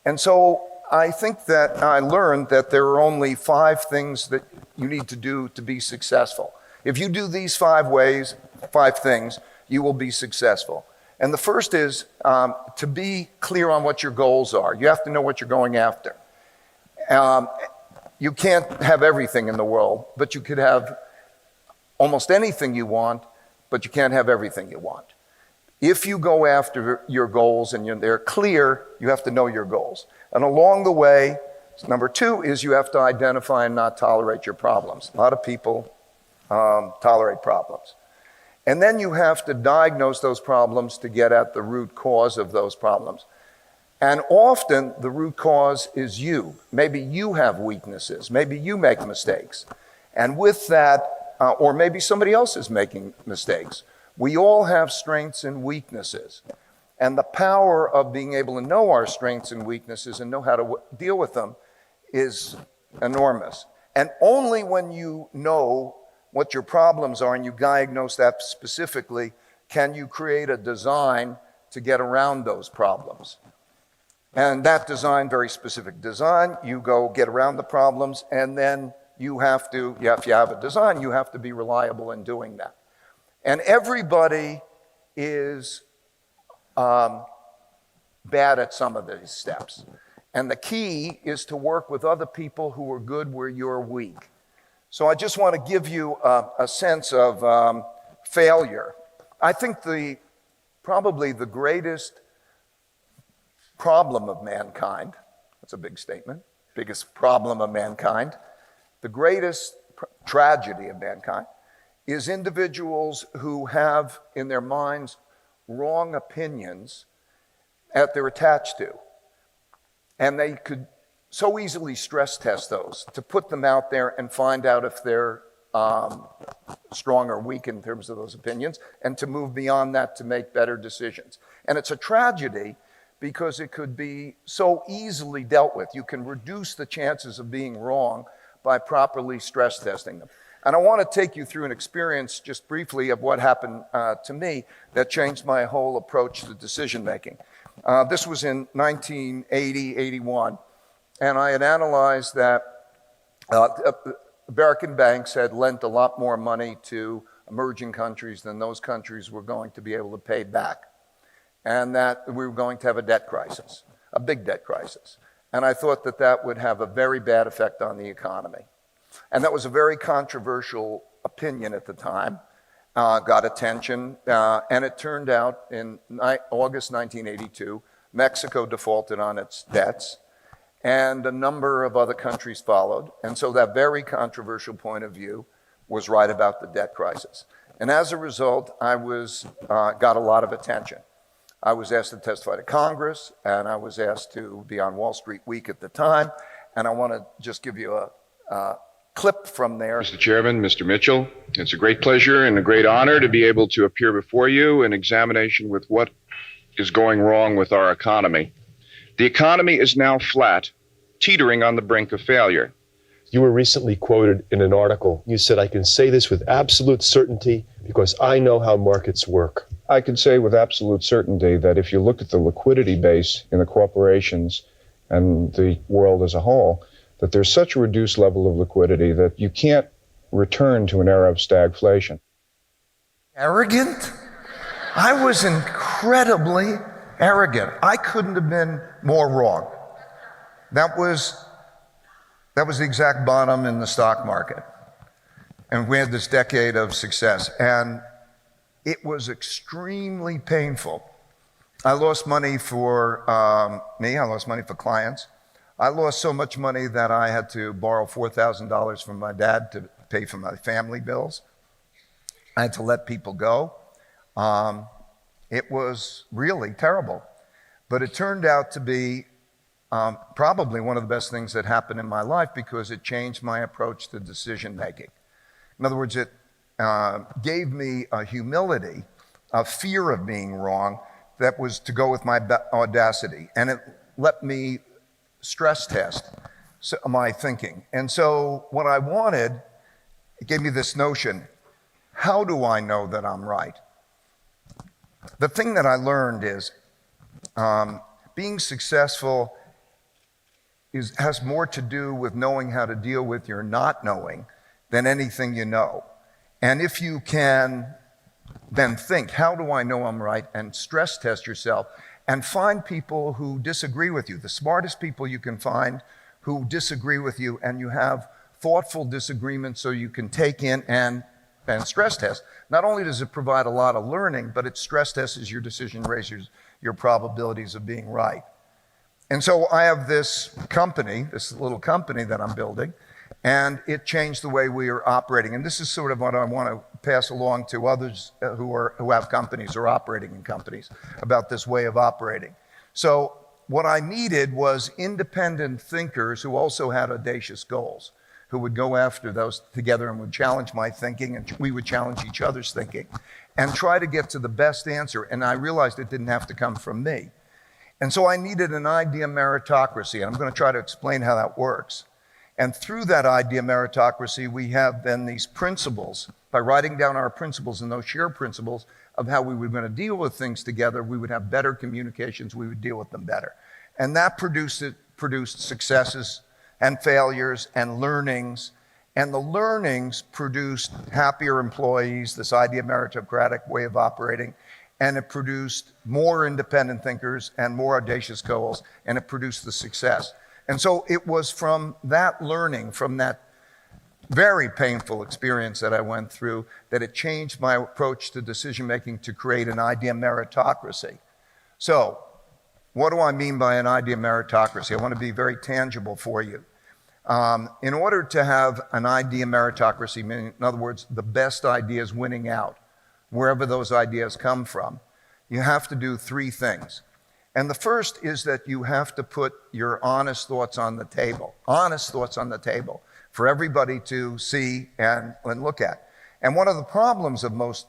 And so I think that I learned that there are only 5 things that you need to do to be successful. If you do these 5 things, you will be successful. And the first is to be clear on what your goals are. You have to know what you're going after. You can't have everything in the world, but you could have almost anything you want, but you can't have everything you want. If you go after your goals and they're clear, you have to know your goals. And along the way, number 2 is you have to identify and not tolerate your problems. A lot of people tolerate problems. And then you have to diagnose those problems to get at the root cause of those problems. And often the root cause is you. Maybe you have weaknesses. Maybe you make mistakes. And with that, or maybe somebody else is making mistakes. We all have strengths and weaknesses. And the power of being able to know our strengths and weaknesses and know how to deal with them is enormous. And only when you know what your problems are and you diagnose that specifically, can you create a design to get around those problems. And that design, very specific design, you go get around the problems, and then if you have a design, you have to be reliable in doing that. And everybody is bad at some of these steps. And the key is to work with other people who are good where you're weak. So I just want to give you a sense of failure. I think probably the greatest problem of mankind, that's a big statement, biggest problem of mankind, the greatest tragedy of mankind is individuals who have in their minds wrong opinions that they're attached to. And they could so easily stress test those, to put them out there and find out if they're strong or weak in terms of those opinions, and to move beyond that to make better decisions. And it's a tragedy because it could be so easily dealt with. You can reduce the chances of being wrong by properly stress testing them. And I want to take you through an experience just briefly of what happened to me that changed my whole approach to decision making. This was in 1980, 81. And I had analyzed that American banks had lent a lot more money to emerging countries than those countries were going to be able to pay back. And that we were going to have a debt crisis, a big debt crisis. And I thought that that would have a very bad effect on the economy. And that was a very controversial opinion at the time, got attention. And it turned out in August 1982, Mexico defaulted on its debts. And a number of other countries followed. And so that very controversial point of view was right about the debt crisis. And as a result, I got a lot of attention. I was asked to testify to Congress, and I was asked to be on Wall Street Week at the time. And I want to just give you a clip from there. Mr. Chairman, Mr. Mitchell, it's a great pleasure and a great honor to be able to appear before you in examination with what is going wrong with our economy. The economy is now flat, teetering on the brink of failure. You were recently quoted in an article. You said, "I can say this with absolute certainty because I know how markets work." I can say with absolute certainty that if you look at the liquidity base in the corporations and the world as a whole, that there's such a reduced level of liquidity that you can't return to an era of stagflation. Arrogant? I was incredibly arrogant. I couldn't have been more wrong. That was the exact bottom in the stock market. And we had this decade of success. And it was extremely painful. I lost money for me, I lost money for clients. I lost so much money that I had to borrow $4,000 from my dad to pay for my family bills. I had to let people go. It was really terrible. But it turned out to be probably one of the best things that happened in my life because it changed my approach to decision making. In other words, it gave me a humility, a fear of being wrong that was to go with my audacity. And it let me stress test my thinking. And so what I wanted, it gave me this notion, how do I know that I'm right? The thing that I learned is being successful has more to do with knowing how to deal with your not knowing than anything you know. And if you can then think, how do I know I'm right? And stress test yourself and find people who disagree with you, the smartest people you can find who disagree with you, and you have thoughtful disagreements so you can take in and stress test. Not only does it provide a lot of learning, but it stress tests your decision, raises your probabilities of being right. And so I have this company, this little company that I'm building, and it changed the way we are operating. And this is sort of what I want to pass along to others who have companies or operating in companies about this way of operating. So what I needed was independent thinkers who also had audacious goals, who would go after those together and would challenge my thinking, and we would challenge each other's thinking and try to get to the best answer. And I realized it didn't have to come from me. And so I needed an idea meritocracy, and I'm going to try to explain how that works. And through that idea meritocracy, we have then these principles. By writing down our principles and those shared principles of how we were going to deal with things together, we would have better communications, we would deal with them better. And that produced successes and failures and learnings. And the learnings produced happier employees, this idea meritocratic way of operating. And it produced more independent thinkers and more audacious goals, and it produced the success. And so it was from that learning, from that very painful experience that I went through, that it changed my approach to decision making to create an idea meritocracy. So what do I mean by an idea meritocracy? I want to be very tangible for you. In order to have an idea meritocracy, meaning, in other words, the best ideas winning out, wherever those ideas come from, you have to do three things. And the first is that you have to put your honest thoughts on the table, for everybody to see and look at. And one of the problems of most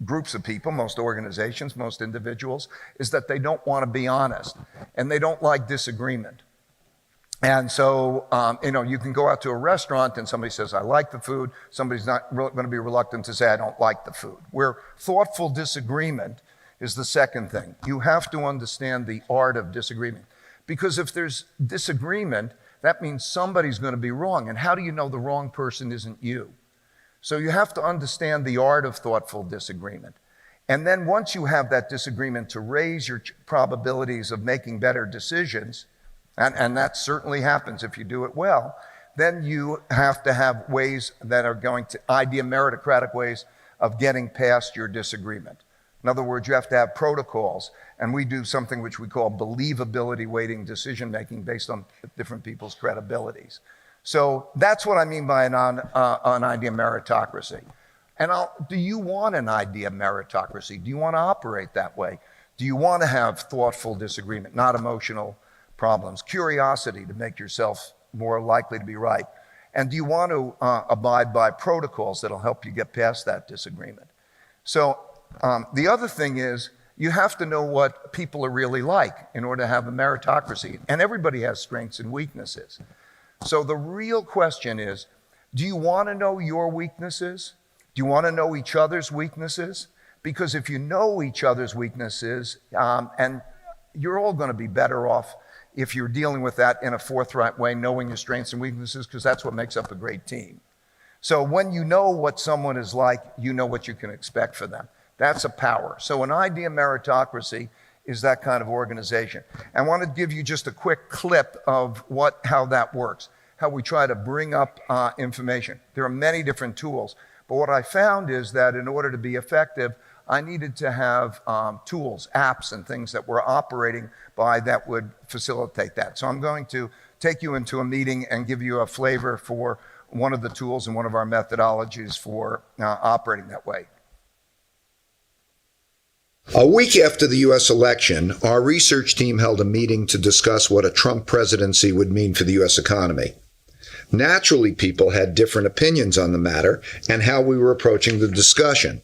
groups of people, most organizations, most individuals, is that they don't want to be honest, and they don't like disagreement. And so, you can go out to a restaurant and somebody says, I like the food. Somebody's not going to be reluctant to say, I don't like the food. Where thoughtful disagreement is the second thing. You have to understand the art of disagreement. Because if there's disagreement, that means somebody's going to be wrong. And how do you know the wrong person isn't you? So you have to understand the art of thoughtful disagreement. And then once you have that disagreement, to raise your probabilities of making better decisions, and that certainly happens if you do it well, then you have to have ways that are going to, idea meritocratic ways of getting past your disagreement. In other words, you have to have protocols, and we do something which we call believability weighting decision making based on different people's credibilities. So that's what I mean by an idea meritocracy. And do you want an idea meritocracy? Do you want to operate that way? Do you want to have thoughtful disagreement, not emotional problems, curiosity to make yourself more likely to be right? And do you want to abide by protocols that'll help you get past that disagreement? So the other thing is, you have to know what people are really like in order to have a meritocracy. And everybody has strengths and weaknesses. So the real question is, do you want to know your weaknesses? Do you want to know each other's weaknesses? Because if you know each other's weaknesses, and you're all going to be better off if you're dealing with that in a forthright way, knowing your strengths and weaknesses, because that's what makes up a great team. So when you know what someone is like, you know what you can expect for them. That's a power. So an idea meritocracy is that kind of organization. I want to give you just a quick clip of how that works, how we try to bring up information. There are many different tools, but what I found is that in order to be effective, I needed to have tools, apps, and things that were operating by that would facilitate that. So I'm going to take you into a meeting and give you a flavor for one of the tools and one of our methodologies for operating that way. A week after the U.S. election, our research team held a meeting to discuss what a Trump presidency would mean for the U.S. economy. Naturally, people had different opinions on the matter and how we were approaching the discussion.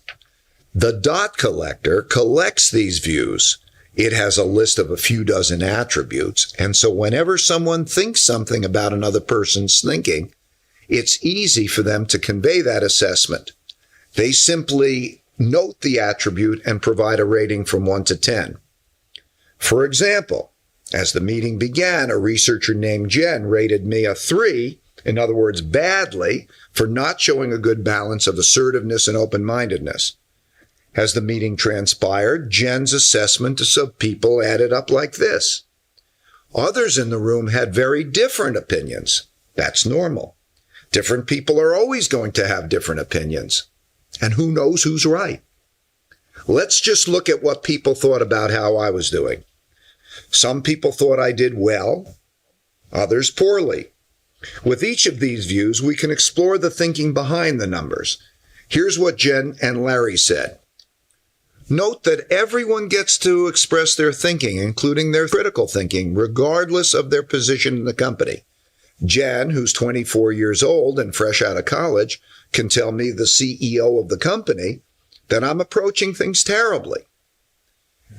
The dot collector collects these views. It has a list of a few dozen attributes, and so whenever someone thinks something about another person's thinking, it's easy for them to convey that assessment. They simply note the attribute and provide a rating from 1 to 10. For example, As the meeting began, a researcher named Jen rated me a 3, in other words, badly, for not showing a good balance of assertiveness and open-mindedness. As the meeting transpired, Jen's assessment of people added up like this. Others in the room had very different opinions. That's normal. Different people are always going to have different opinions. And who knows who's right? Let's just look at what people thought about how I was doing. Some people thought I did well, others poorly. With each of these views, we can explore the thinking behind the numbers. Here's what Jen and Larry said. Note that everyone gets to express their thinking, including their critical thinking, regardless of their position in the company. Jen, who's 24 years old and fresh out of college, can tell me, the CEO of the company, that I'm approaching things terribly.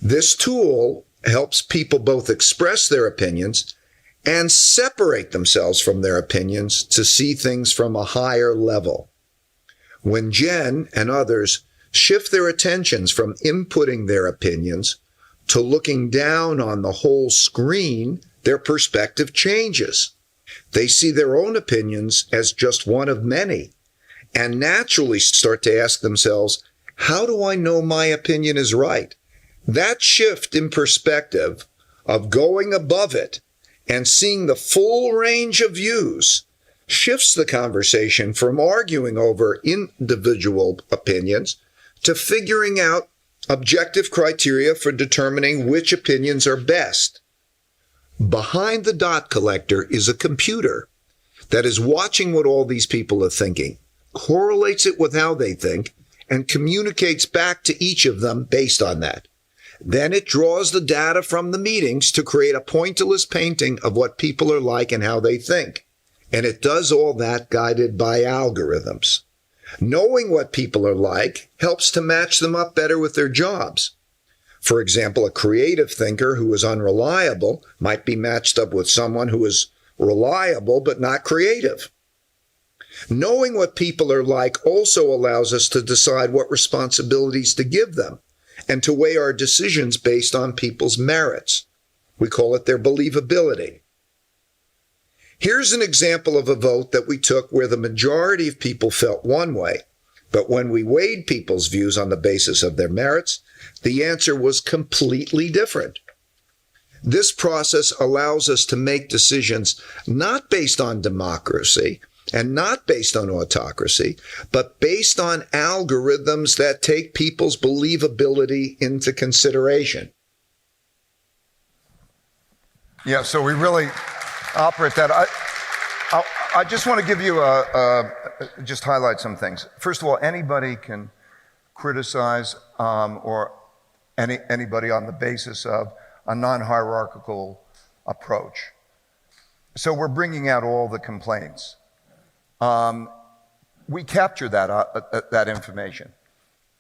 This tool helps people both express their opinions and separate themselves from their opinions to see things from a higher level. When Jen and others shift their attentions from inputting their opinions to looking down on the whole screen, their perspective changes. They see their own opinions as just one of many and naturally start to ask themselves, how do I know my opinion is right? That shift in perspective of going above it and seeing the full range of views shifts the conversation from arguing over individual opinions to figuring out objective criteria for determining which opinions are best. Behind the dot collector is a computer that is watching what all these people are thinking, correlates it with how they think, and communicates back to each of them based on that. Then it draws the data from the meetings to create a pointillist painting of what people are like and how they think. And it does all that guided by algorithms. Knowing what people are like helps to match them up better with their jobs. For example, a creative thinker who is unreliable might be matched up with someone who is reliable but not creative. Knowing what people are like also allows us to decide what responsibilities to give them and to weigh our decisions based on people's merits. We call it their believability. Here's an example of a vote that we took where the majority of people felt one way, but when we weighed people's views on the basis of their merits, the answer was completely different. This process allows us to make decisions not based on democracy and not based on autocracy, but based on algorithms that take people's believability into consideration. Yeah, so we really operate that. I just want to give you just highlight some things. First of all, anybody can criticize or anybody on the basis of a non-hierarchical approach. So we're bringing out all the complaints. We capture that information.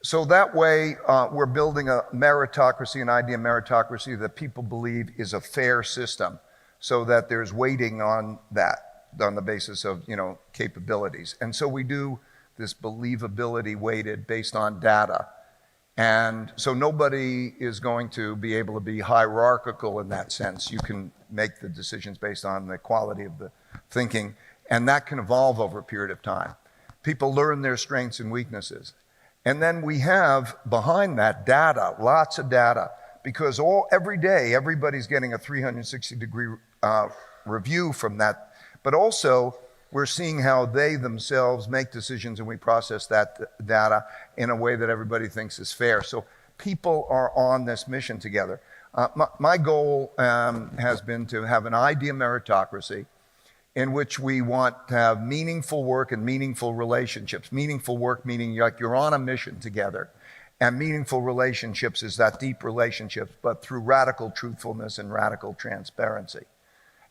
So that way, we're building a meritocracy, an idea of meritocracy that people believe is a fair system, so that there's weighting on that, on the basis of, capabilities. And so we do this believability weighted based on data. And so nobody is going to be able to be hierarchical in that sense. You can make the decisions based on the quality of the thinking, and that can evolve over a period of time. People learn their strengths and weaknesses. And then we have behind that data, lots of data, because every day everybody's getting a 360-degree review from that. But also, we're seeing how they themselves make decisions, and we process that data in a way that everybody thinks is fair. So people are on this mission together. My goal has been to have an idea meritocracy in which we want to have meaningful work and meaningful relationships. Meaningful work meaning like you're on a mission together. And meaningful relationships is that deep relationships, but through radical truthfulness and radical transparency.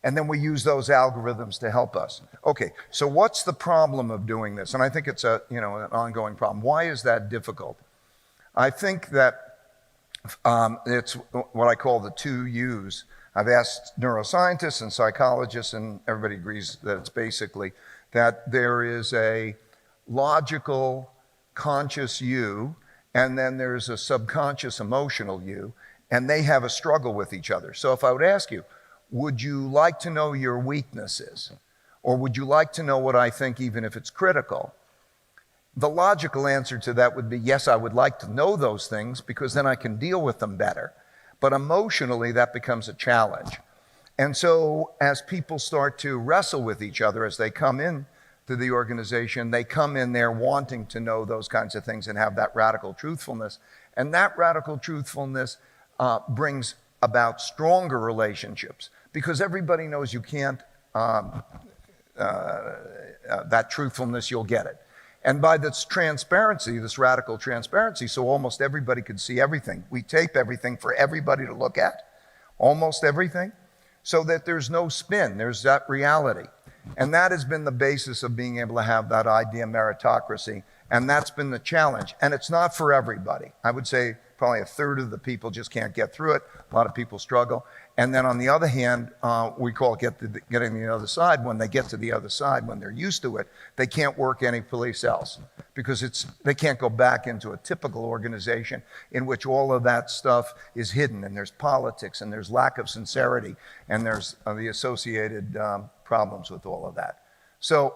And then we use those algorithms to help us. Okay, so what's the problem of doing this? And I think it's an ongoing problem. Why is that difficult? I think that it's what I call the 2 U's. I've asked neuroscientists and psychologists, and everybody agrees that it's basically that there is a logical, conscious you, and then there's a subconscious, emotional you. and they have a struggle with each other. So if I would ask you, would you like to know your weaknesses? Or would you like to know what I think, even if it's critical? The logical answer to that would be, yes, I would like to know those things because then I can deal with them better. But emotionally, that becomes a challenge. And so as people start to wrestle with each other as they come in to the organization, they come in there wanting to know those kinds of things and have that radical truthfulness. And that radical truthfulness brings about stronger relationships because everybody knows you can't, that truthfulness, you'll get it. And by this transparency, this radical transparency, so almost everybody could see everything. We tape everything for everybody to look at, almost everything, so that there's no spin, there's that reality. And that has been the basis of being able to have that idea meritocracy, and that's been the challenge. And it's not for everybody. I would say probably a third of the people just can't get through it. A lot of people struggle. And then on the other hand, we call it getting to the other side. When they get to the other side, when they're used to it, they can't work anyplace else because they can't go back into a typical organization in which all of that stuff is hidden and there's politics and there's lack of sincerity and there's the associated problems with all of that. So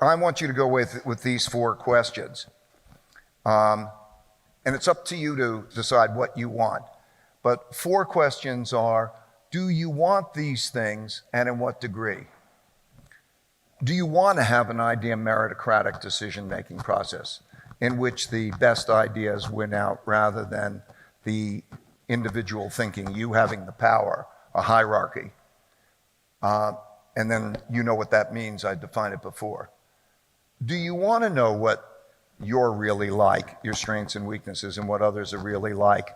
I want you to go with these 4 questions. And it's up to you to decide what you want. But 4 questions are, do you want these things and in what degree? Do you want to have an idea meritocratic decision-making process in which the best ideas win out rather than the individual thinking, you having the power, a hierarchy? And then you know what that means, I defined it before. Do you want to know what you're really like, your strengths and weaknesses, and what others are really like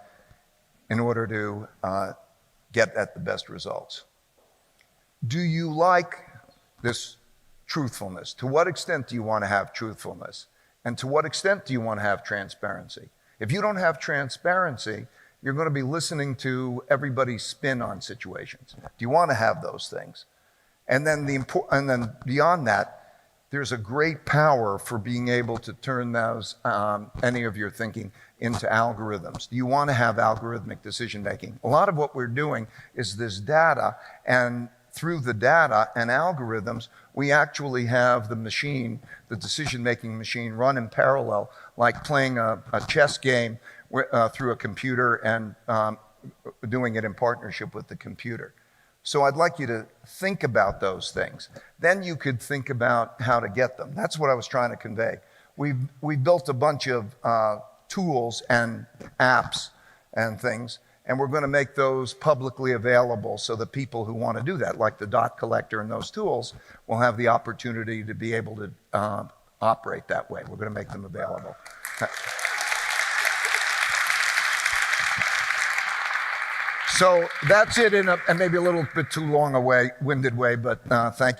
in order to get at the best results? Do you like this truthfulness? To what extent do you want to have truthfulness? And to what extent do you want to have transparency? If you don't have transparency, you're going to be listening to everybody's spin on situations. Do you want to have those things? And then beyond that, there's a great power for being able to turn those, any of your thinking into algorithms. Do you want to have algorithmic decision making? A lot of what we're doing is this data, and through the data and algorithms, we actually have the machine, the decision making machine, run in parallel, like playing a chess game through a computer and doing it in partnership with the computer. So I'd like you to think about those things. Then you could think about how to get them. That's what I was trying to convey. We built a bunch of tools and apps and things, and we're going to make those publicly available so that people who want to do that, like the dot collector and those tools, will have the opportunity to be able to operate that way. We're going to make them available. So that's it in maybe a little bit too long a way, winded way, but thank you.